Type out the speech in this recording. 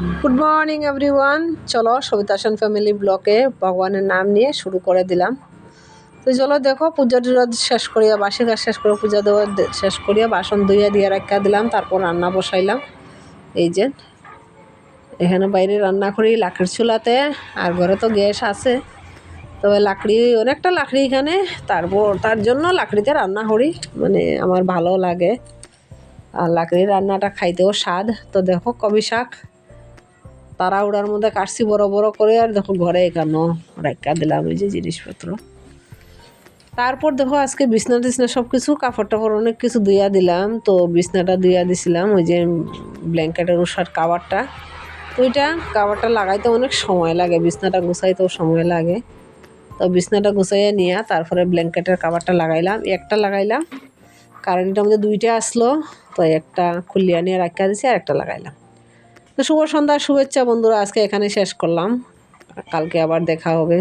Good morning everyone. চলো সবিতাসন family ব্লকে ভগবানের নাম নিয়ে শুরু করে দিলাম। তো চলো দেখো, পূজা টুজা শেষ করিয়া, বাসি কাজ শেষ করে, পূজা দেওয়া শেষ করিয়া বাসন ধুইয়া দিয়ে রাখা দিলাম। তারপর রান্না বসাইলাম। এই যে এখানে বাইরে রান্না করি লাকড়ির চুলাতে, আর ঘরে তো গ্যাস আছে, তবে লাকড়ি অনেকটা লাকড়ি এখানে, তারপর তার জন্য লাকড়িতে রান্না করি, মানে আমার ভালো লাগে। আর লাকড়ির রান্নাটা খাইতেও স্বাদ। তো দেখো কবি শাক তাড়াহুড়ার মধ্যে কাটছি বড় বড় করে, আর দেখো ঘরে এখানেও রাখা দিলাম এই যে জিনিসপত্র। তারপর দেখো আজকে বিছনা টিছনা সব কিছু কাপড় টাপড় অনেক কিছু ধুইয়া দিলাম। তো বিছনাটা ধুইয়া দিছিলাম, ওই যে ব্ল্যাঙ্কেটের উষার কাভারটা। তো ওইটা কাভারটা লাগাইতে অনেক সময় লাগে, বিছনাটা গুছাইতেও সময় লাগে। তো বিছনাটা গুছাইয়া নিয়ে তারপরে ব্ল্যাঙ্কেটের কাভারটা লাগাইলাম, একটা লাগাইলাম, কারণ এটার মধ্যে দুইটা আসলো, তো একটা খুলিয়া নিয়ে রাখা দিছি আর একটা লাগাইলাম। তো শুভ সন্ধ্যা, শুভেচ্ছা বন্ধুরা, আজকে এখানে শেষ করলাম, কালকে আবার দেখা হবে।